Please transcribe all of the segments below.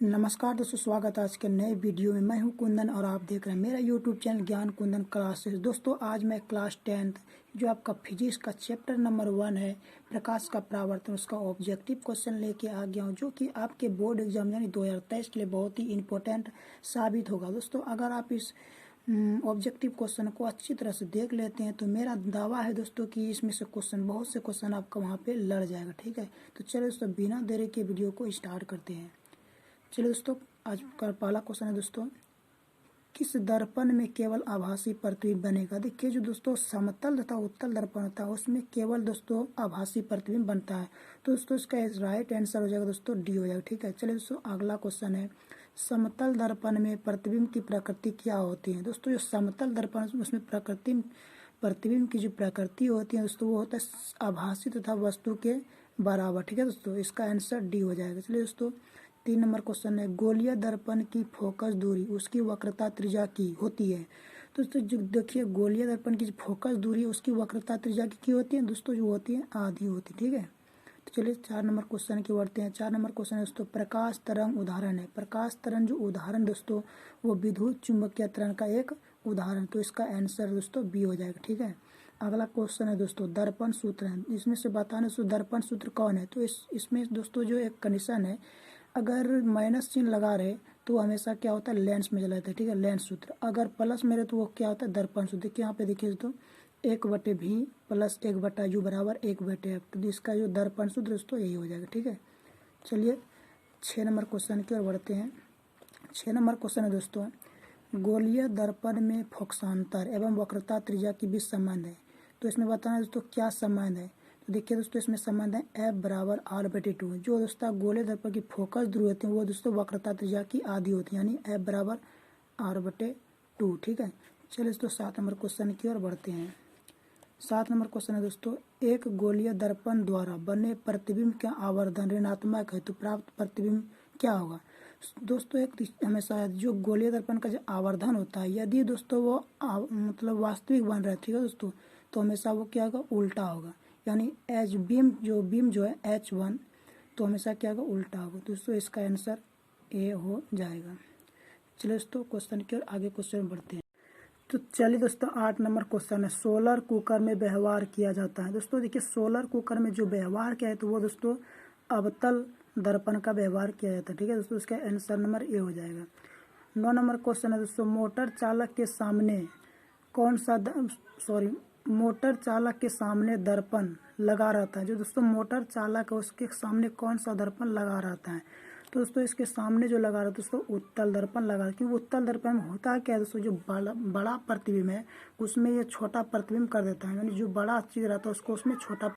नमस्कार दोस्तों, स्वागत है आज के नए वीडियो में। मैं हूं कुंदन और आप देख रहे हैं मेरा यूट्यूब चैनल ज्ञान कुंदन क्लासेस। दोस्तों आज मैं क्लास 10th जो आपका फिजिक्स का चैप्टर नंबर 1 है, प्रकाश का परावर्तन, उसका ऑब्जेक्टिव क्वेश्चन लेके आ गया हूं, जो कि आपके बोर्ड एग्जाम यानी 2023 के लिए बहुत ही इम्पोर्टेंट साबित होगा। दोस्तों अगर आप इस ऑब्जेक्टिव क्वेश्चन को अच्छी तरह से देख लेते हैं तो मेरा दावा है दोस्तों कि इसमें से बहुत से क्वेश्चन आपका वहाँ पे लड़ जाएगा। ठीक है, तो चलिए दोस्तों बिना देरी के वीडियो को स्टार्ट करते हैं। चलिए दोस्तों, आज का पहला क्वेश्चन है दोस्तों, किस दर्पण में केवल आभासी प्रतिबिंब बनेगा। देखिए जो दोस्तों समतल तथा उत्तल दर्पण होता है उसमें केवल दोस्तों आभासी प्रतिबिंब बनता है। तो दोस्तों इसका राइट आंसर हो जाएगा दोस्तों डी हो जाएगा। ठीक है, चलिए दोस्तों अगला क्वेश्चन है, समतल दर्पण में प्रतिबिंब की प्रकृति क्या होती है। दोस्तों जो समतल दर्पण उसमें प्रतिबिंब की जो प्रकृति होती है दोस्तों वो होता है आभासी तथा वस्तु के बराबर। ठीक है दोस्तों, इसका आंसर डी हो जाएगा। चलिए दोस्तों 3 नंबर क्वेश्चन है, गोलीय दर्पण की फोकस दूरी उसकी वक्रता त्रिज्या की होती है। तो दोस्तों जो देखिए गोलीय दर्पण की जो फोकस दूरी उसकी वक्रता त्रिज्या की होती है दोस्तों, जो होती है आधी होती है। ठीक है, तो चलिए 4 नंबर क्वेश्चन की बढ़ते हैं। 4 नंबर क्वेश्चन है दोस्तों, प्रकाश तरंग उदाहरण है। प्रकाश तरंग जो उदाहरण दोस्तों वो विद्युत चुंबकीय तरंग का एक उदाहरण, तो इसका आंसर दोस्तों बी हो जाएगा। ठीक है, अगला क्वेश्चन है दोस्तों, दर्पण सूत्र है। इसमें से बताना दोस्तों दर्पण सूत्र कौन है। तो इसमें दोस्तों जो एक कंडीशन है, अगर माइनस चिन्ह लगा रहे तो हमेशा क्या होता है लेंस में चला जाता है। ठीक है, लेंस सूत्र। अगर प्लस में रहे तो वो क्या होता है दर्पण सूत्र। यहाँ पे देखिए दोस्तों 1/v प्लस 1/u बराबर 1/f, तो इसका जो दर्पण सूत्र दोस्तों यही हो जाएगा। ठीक है, चलिए 6 नंबर क्वेश्चन की ओर बढ़ते हैं। 6 नंबर क्वेश्चन है दोस्तों, गोलीय दर्पण में फोकसांतर एवं वक्रता त्रिज्या के बीच संबंध है। तो इसमें बताना है दोस्तों क्या संबंध है। तो देखिए दोस्तों इसमें संबंध है F बराबर R/2। जो दोस्तों गोलीय दर्पण की फोकस दूरी होती है वो दोस्तों वक्रता त्रिज्या की आधी होती है, यानी F बराबर R/2। ठीक है, चलिए दोस्तों 7 नंबर क्वेश्चन की ओर बढ़ते हैं। 7 नंबर क्वेश्चन है दोस्तों, एक गोलीय दर्पण द्वारा बने प्रतिबिंब का आवर्धन ऋणात्मक है तो प्राप्त प्रतिबिंब क्या होगा। दोस्तों एक हमेशा जो गोलीय दर्पण का जो आवर्धन होता है यदि दोस्तों वो मतलब वास्तविक बन रहा है, ठीक है दोस्तों, तो हमेशा वो क्या होगा उल्टा होगा, यानी एच बीम जो है H1 तो हमेशा क्या होगा उल्टा होगा। दोस्तों इसका आंसर ए हो जाएगा। चलिए दोस्तों क्वेश्चन की ओर आगे क्वेश्चन बढ़ते हैं। तो चलिए दोस्तों 8 नंबर क्वेश्चन है, सोलर कुकर में व्यवहार किया जाता है। दोस्तों देखिए सोलर कुकर में जो व्यवहार किया है तो वो दोस्तों अवतल दर्पण का व्यवहार किया जाता है। ठीक है दोस्तों, इसका आंसर नंबर ए हो जाएगा। 9 नंबर क्वेश्चन है दोस्तों, मोटर चालक के सामने दर्पण लगा रहता है। जो दोस्तों मोटर चालक है उसके सामने कौन सा दर्पण लगा रहता है। तो दोस्तों इसके सामने जो लगा रहा है दोस्तों उत्तल दर्पण लगा, क्योंकि उत्तल दर्पण में होता क्या है दोस्तों, जो बड़ा प्रतिबिंब है उसमें ये छोटा प्रतिबिंब कर देता है, यानी जो बड़ा चीज रहता है उसको उसमें छोटा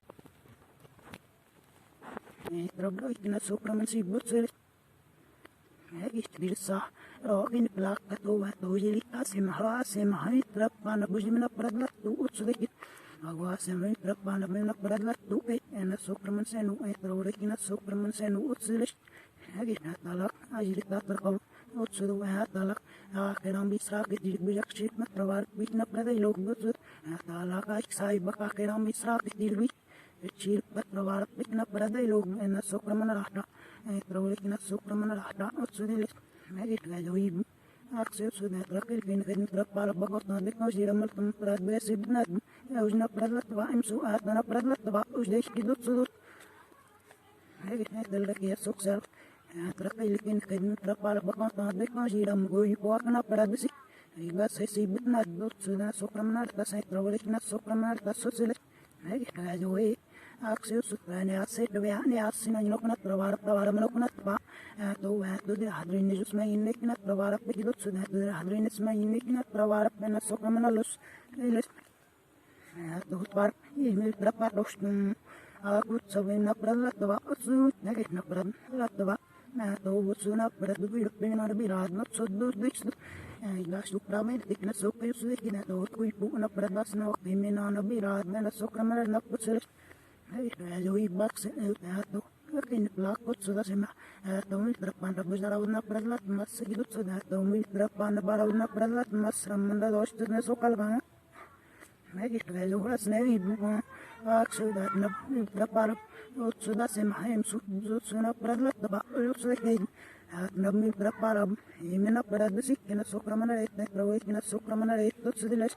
नवमी प्रपारम हिमना प्रदसी इन सुक्रमण रेत प्रवेश इन सुक्रमण रेत सुदिलेश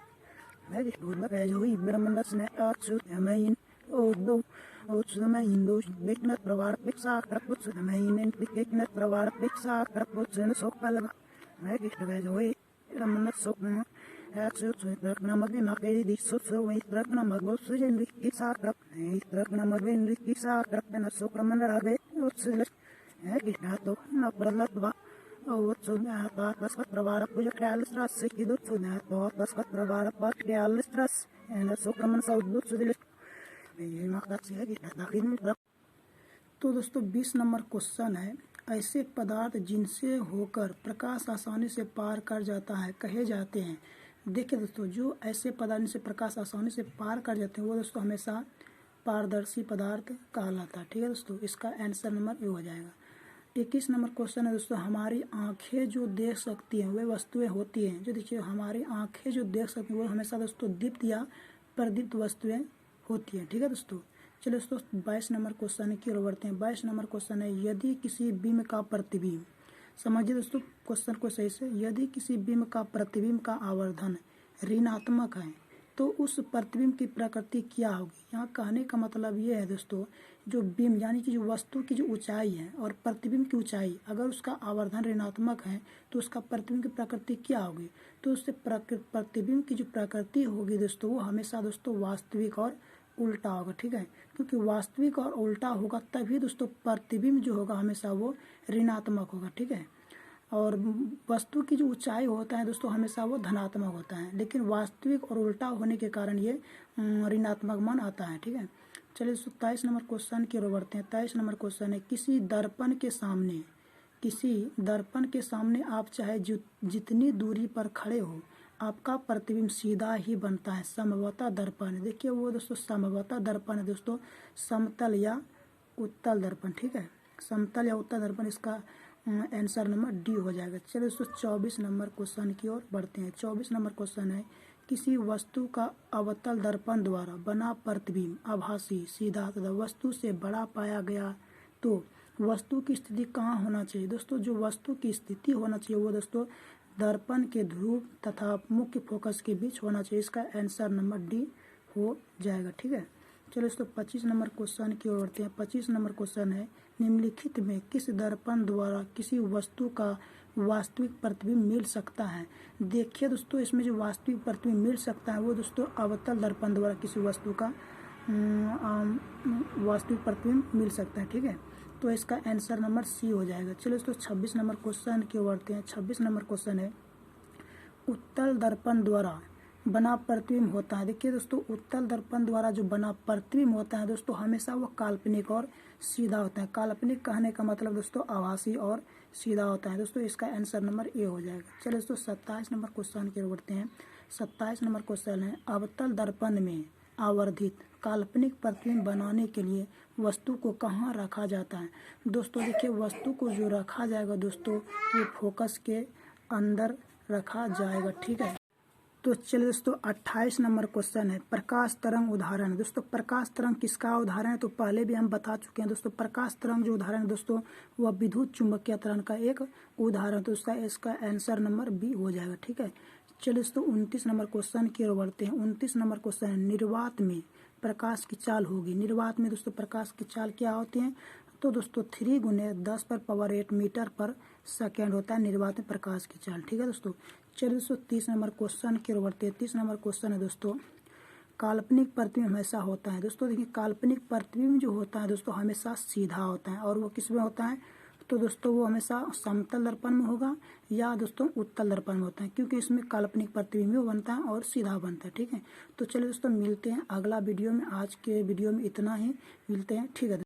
मैं दूध में कह जोई ब्रह्मंडस ने आसु हमें ओ दो Otsuma Indus, Bignet Pravar, Pixar, Kraputs, the main and Bignet Pravar, Pixar, Kraputs, and Sokala. Make it away, I'm not so good. Axels with Dragnamagi, Makadi, Sotso, with Dragnamagos, and Pixar, Dragnamagin, Pixar, and a Sokramana, Otsel, Agitato, Napalatva. what's on that? That's what Pravara Pujakalistra, Sikidu to that, that's what Pravara Pakalistra, and a Sokraman South Lutz to the तो दोस्तों 20 number question है, ऐसे पदार्थ जिनसे होकर प्रकाश आसानी से पार कर जाता है कहे जाते हैं। देखिए दोस्तों, जो ऐसे पदार्थ से प्रकाश आसानी से पार कर जाते हैं वो दोस्तों हमेशा पारदर्शी पदार्थ कहलाता है। ठीक है दोस्तों, इसका आंसर नंबर ए हो जाएगा। 21 नंबर क्वेश्चन है दोस्तों, हमारी आंखें जो देख सकती हैं वे वस्तुएं होती हैं। जो देखिए, हमारी आंखें जो देख सकती हैं वो हमेशा दोस्तों दीप्त या प्रदीप्त वस्तुएं होती है। ठीक है दोस्तों, चलिए दोस्तों 22 नंबर क्वेश्चन की ओर बढ़ते हैं। 22 नंबर क्वेश्चन है, यदि किसी बिंब का प्रतिबिंब, समझिए दोस्तों क्वेश्चन को सही से, यदि किसी बिंब का प्रतिबिंब का आवर्धन ऋणात्मक है तो उस प्रतिबिंब की प्रकृति क्या होगी। यहाँ कहने का मतलब ये है दोस्तों, जो बिंब यानी कि जो वस्तु की जो ऊंचाई है और प्रतिबिंब की ऊंचाई, अगर उसका आवर्धन ऋणात्मक है तो उसका प्रतिबिंब की प्रकृति क्या होगी। तो उससे प्रतिबिंब की जो प्रकृति होगी दोस्तों वो हमेशा दोस्तों वास्तविक और उल्टा होगा। ठीक है, क्योंकि वास्तविक और उल्टा होगा तभी दोस्तों प्रतिबिंब जो होगा हमेशा वो ऋणात्मक होगा। ठीक है, और वस्तु की जो ऊंचाई होता है दोस्तों हमेशा वो धनात्मक होता है, लेकिन वास्तविक और उल्टा होने के कारण ये ऋणात्मक मान आता है। ठीक है, चलिए 27 नंबर क्वेश्चन की ओर बढ़ते हैं। 23 नंबर क्वेश्चन है, किसी दर्पण के सामने आप चाहे जितनी दूरी पर खड़े हो आपका प्रतिबिंब सीधा ही बनता है। समवता दर्पण, देखिए वो दोस्तों समवता दर्पण है दोस्तों, समतल या उत्तल दर्पण। ठीक है, समतल या उत्तल दर्पण, इसका आंसर नंबर डी हो जाएगा। चलिए दोस्तों 24 नंबर क्वेश्चन की ओर बढ़ते हैं। 24 नंबर क्वेश्चन है, किसी वस्तु का अवतल दर्पण द्वारा बना प्रतिबिंब आभासी, सीधा तथा वस्तु से बड़ा पाया गया तो वस्तु की स्थिति कहाँ होना चाहिए। दोस्तों जो वस्तु की स्थिति होना चाहिए वो दोस्तों दर्पण के ध्रुव तथा मुख्य फोकस के बीच होना चाहिए। इसका आंसर नंबर डी हो जाएगा। ठीक है, चलो दोस्तों 25 नंबर क्वेश्चन की ओर बढ़ते हैं। 25 नंबर क्वेश्चन है, निम्नलिखित में किस दर्पण द्वारा किसी वस्तु का वास्तविक प्रतिबिंब मिल सकता है। देखिए दोस्तों, इसमें जो वास्तविक प्रतिबिंब मिल सकता है वो दोस्तों अवतल दर्पण द्वारा किसी वस्तु का वास्तविक प्रतिबिंब मिल सकता है। ठीक है, तो इसका आंसर नंबर सी हो जाएगा। चलो दोस्तों 26 नंबर क्वेश्चन की ओर बढ़ते हैं। 26 नंबर क्वेश्चन है, उत्तल दर्पण द्वारा बना प्रतिबिंब होता है। देखिए दोस्तों, उत्तल दर्पण द्वारा जो बना प्रतिबिंब होता है दोस्तों हमेशा वो काल्पनिक और सीधा होता है। काल्पनिक कहने का मतलब दोस्तों आभासी और सीधा होता है दोस्तों, इसका आंसर नंबर ए हो जाएगा। चलिए दोस्तों 27 नंबर क्वेश्चन की ओर बढ़ते हैं। 27 नंबर क्वेश्चन है, अवतल दर्पण में आवर्धित काल्पनिक प्रतिबिंब बनाने के लिए वस्तु को कहाँ रखा जाता है। दोस्तों देखिए, वस्तु को जो रखा जाएगा दोस्तों वो फोकस के अंदर रखा जाएगा। ठीक है, तो चलिए दोस्तों 28 नंबर क्वेश्चन है, प्रकाश तरंग उदाहरण। दोस्तों प्रकाश तरंग किसका उदाहरण है, तो पहले भी हम बता चुके हैं दोस्तों। प्रकाश तरंग जो उदाहरण है दोस्तों वह विद्युत चुंबकीय तरंग का एक उदाहरण, तो इसका आंसर नंबर बी हो जाएगा। ठीक है, चलिए दोस्तों 29 नंबर क्वेश्चन की ओर बढ़ते हैं। 29 नंबर क्वेश्चन है, निर्वात में प्रकाश की चाल होगी। निर्वात में दोस्तों प्रकाश की चाल क्या होती है, तो दोस्तों 3 × 10⁸ मीटर पर सेकेंड होता है निर्वात में प्रकाश की चाल। ठीक है दोस्तों, चलिए दोस्तों 30 नंबर क्वेश्चन की ओर बढ़ते हैं। 30 नंबर क्वेश्चन है दोस्तों, काल्पनिक प्रतिबिंब हमेशा होता है। दोस्तों देखिए, काल्पनिक प्रतिबिंब जो होता है दोस्तों हमेशा सीधा होता है, और वो किस में होता है, तो दोस्तों वो हमेशा समतल दर्पण में होगा या दोस्तों उत्तल दर्पण में होता है, क्योंकि इसमें काल्पनिक प्रतिबिंब बनता है और सीधा बनता है। ठीक है, तो चलिए दोस्तों मिलते हैं अगला वीडियो में। आज के वीडियो में इतना ही, मिलते हैं। ठीक है।